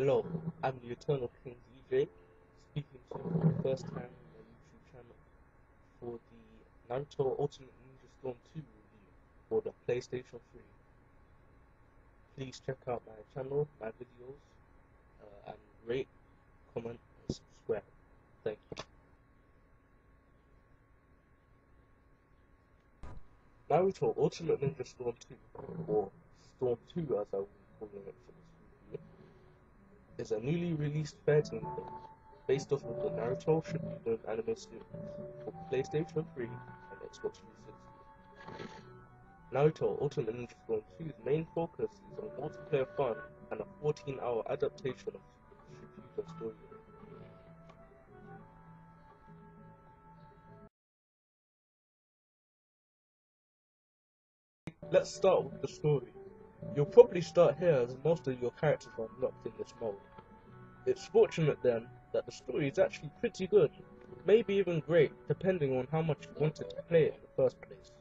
Hello, I'm the Eternal King DJ, speaking to you for the first time on my YouTube channel for the Naruto Ultimate Ninja Storm 2 review for the PlayStation 3. Please check out my channel, my videos, and rate, comment, and subscribe. Thank you. Naruto Ultimate Ninja Storm 2, or Storm 2 as I will be calling it for this review, is a newly released fighting game based off of the Naruto Shippuden anime series for PlayStation 3 and Xbox 360. Naruto Ultimate Ninja Storm 2's main focus is on multiplayer fun and a 14-hour adaptation of Shippuden's story. Let's start with the story. You'll probably start here as most of your characters are unlocked in this mode. It's fortunate then that the story is actually pretty good, maybe even great, depending on how much you wanted to play it in the first place.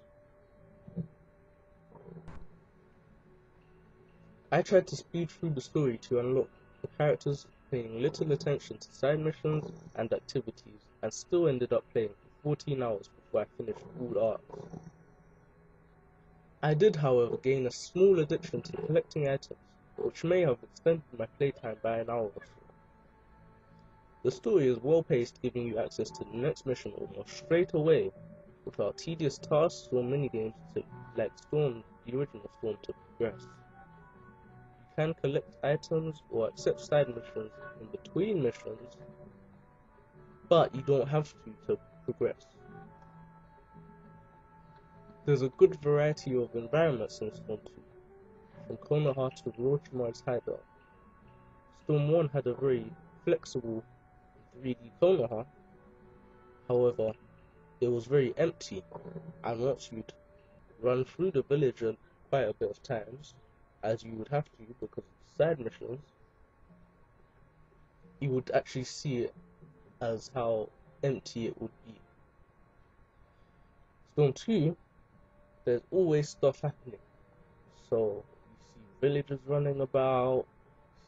I tried to speed through the story to unlock the characters, paying little attention to side missions and activities, and still ended up playing for 14 hours before I finished all arcs. I did, however, gain a small addiction to collecting items, which may have extended my playtime by an hour or so. The story is well paced, giving you access to the next mission almost straight away, without tedious tasks or minigames like the original Storm to progress. You can collect items or accept side missions in between missions, but you don't have to progress. There's a good variety of environments in Storm 2, from Konoha to Orochimaru's hideout. Storm 1 had a very flexible 3D Konoha, however, it was very empty, and once you'd run through the village quite a bit of times, as you would have to because of the side missions, you would actually see it as how empty it would be. Storm 2, there's always stuff happening. So you see villagers running about,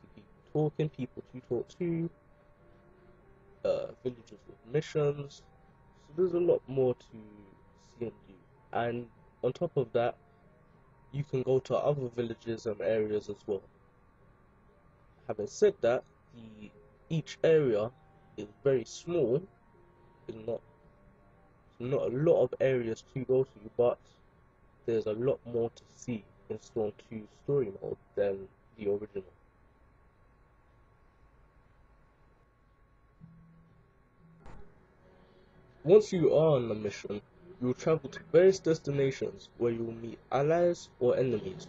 you see people talking, people to talk to, villagers with missions. So there's a lot more to see and do. And on top of that, you can go to other villages and areas as well. Having said that, each area is very small. It's not a lot of areas to go to, but there's a lot more to see in Storm 2's story mode than the original. Once you are on a mission, you will travel to various destinations where you will meet allies or enemies.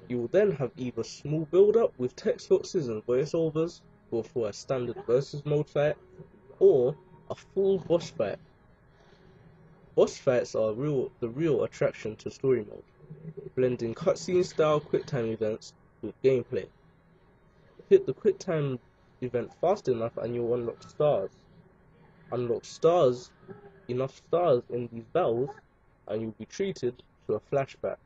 You will then have either small build-up with text boxes and voiceovers for a standard versus mode fight, or a full boss fight. Boss fights are the real attraction to story mode, blending cutscene style QuickTime events with gameplay. Hit the QuickTime event fast enough and you'll unlock stars. Unlock enough stars in these battles, and you'll be treated to a flashback.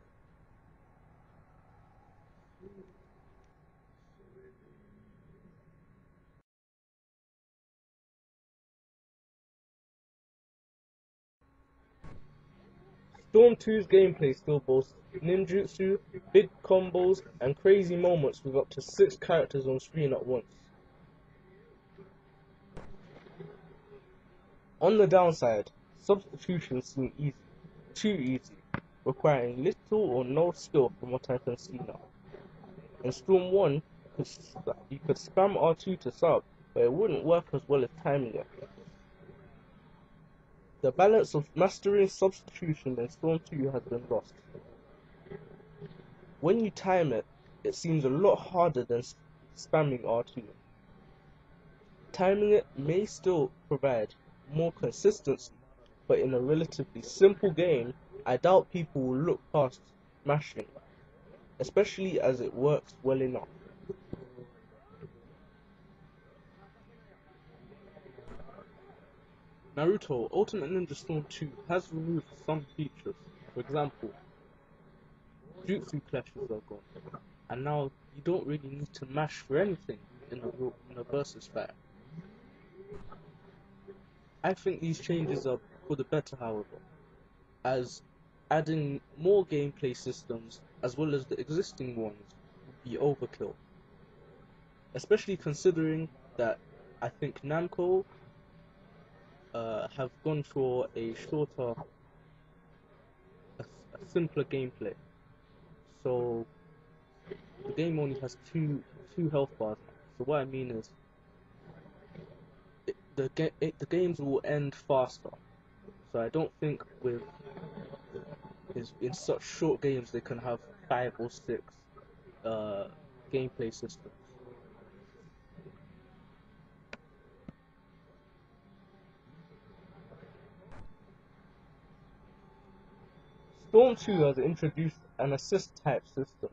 Storm 2's gameplay still boasts ninjutsu, big combos, and crazy moments with up to 6 characters on screen at once. On the downside, substitutions seem too easy, requiring little or no skill from what I can see now. In Storm 1, you could spam R2 to sub, but it wouldn't work as well as timing it. The balance of mastering substitution in Storm 2 has been lost. When you time it, it seems a lot harder than spamming R2. Timing it may still provide more consistency, but in a relatively simple game, I doubt people will look past mashing, especially as it works well enough. Naruto Ultimate Ninja Storm 2 has removed some features. For example, jutsu clashes are gone, and now you don't really need to mash for anything. in a versus fight. I think these changes are for the better, however, as adding more gameplay systems as well as the existing ones would be overkill, especially considering that I think Namco have gone for a shorter, a simpler gameplay. So the game only has two health bars now. So what I mean is, the games will end faster. So I don't think with is in such short games they can have 5 or 6 uh, gameplay systems. Storm 2 has introduced an assist type system.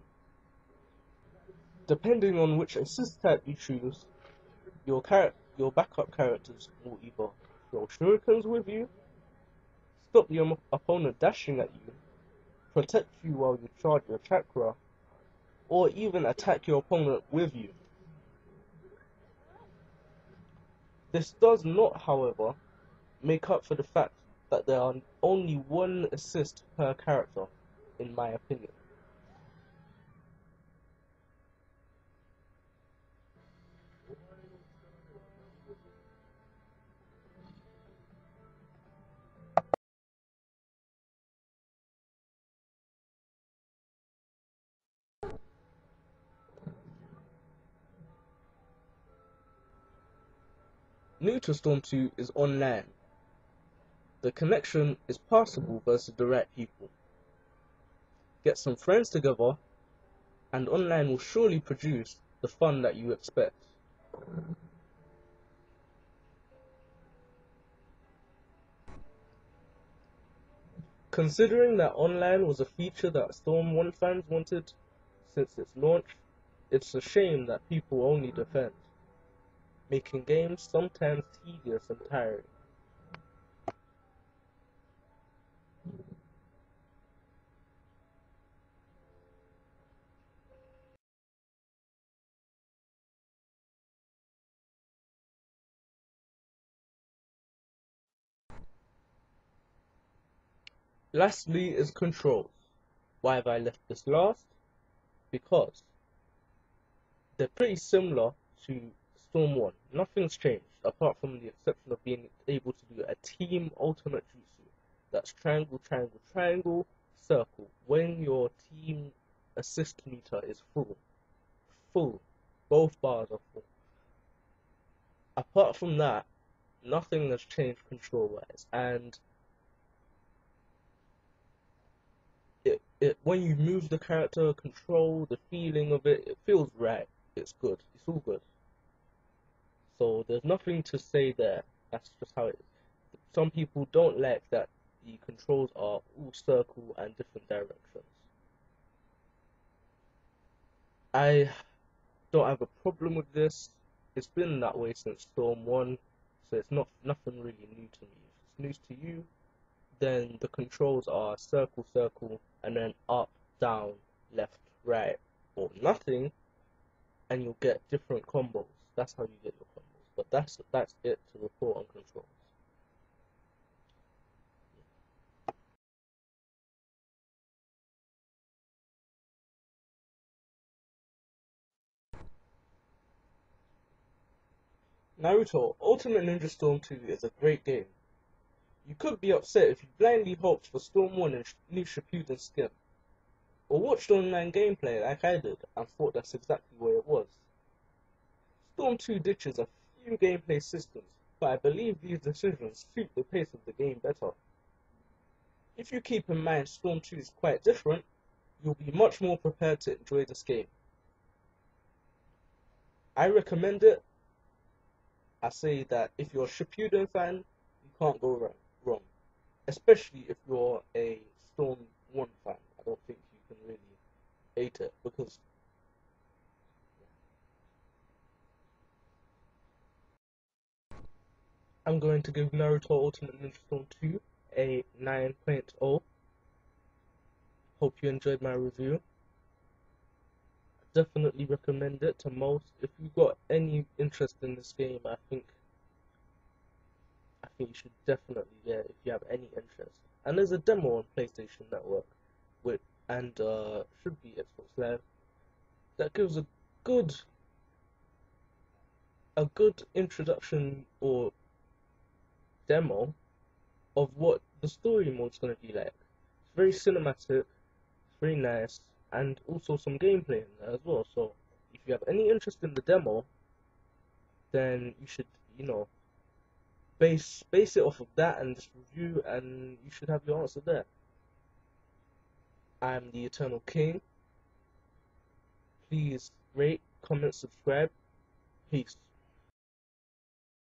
Depending on which assist type you choose, your backup characters will either throw shurikens with you, stop your opponent dashing at you, protect you while you charge your chakra, or even attack your opponent with you. This does not, however, make up for the fact that there are only one assist per character, in my opinion. New to Storm 2 is online. The connection is passable versus the right people. Get some friends together, and online will surely produce the fun that you expect. Considering that online was a feature that Storm 1 fans wanted since its launch, it's a shame that people only defend, making games sometimes tedious and tiring. Lastly is controls. Why have I left this last? Because they're pretty similar to Storm 1. Nothing's changed, apart from the exception of being able to do a team ultimate jutsu. That's triangle, triangle, triangle, circle. When your team assist meter is full. Full. Both bars are full. Apart from that, nothing has changed control-wise. And when you move the character, control, the feeling of it, it feels right. It's good. It's all good. So there's nothing to say there. That's just how it is. Some people don't like that the controls are all circle and different directions. I don't have a problem with this. It's been that way since Storm 1, so it's not nothing really new to me. If it's news to you, then the controls are circle, circle, and then up, down, left, right, or nothing, and you'll get different combos. That's how you get your combos. But that's it to report on controls. Naruto Ultimate Ninja Storm 2 is a great game. You could be upset if you blindly hoped for Storm 1 and new Shippuden skin, or watched online gameplay like I did and thought that's exactly where it was. Storm 2 ditches a few gameplay systems, but I believe these decisions suit the pace of the game better. If you keep in mind Storm 2 is quite different, you'll be much more prepared to enjoy this game. I recommend it. I say that if you're a Shippuden fan, you can't go wrong. Especially if you're a Storm 1 fan. I don't think you can really hate it because I'm going to give Naruto Ultimate Ninja Storm 2 a 9.0. Hope you enjoyed my review. definitely recommend it to most. If you've got any interest in this game, I think you should definitely get it if you have any interest. And there's a demo on PlayStation Network with and should be Xbox Live that gives good a good introduction or demo of what the story mode's gonna be like. It's very cinematic, it's very nice, and also some gameplay in there as well. So if you have any interest in the demo, then you should, you know, base it off of that and this review, and you should have your answer there. I'm the Eternal King. Please rate, comment, subscribe. Peace.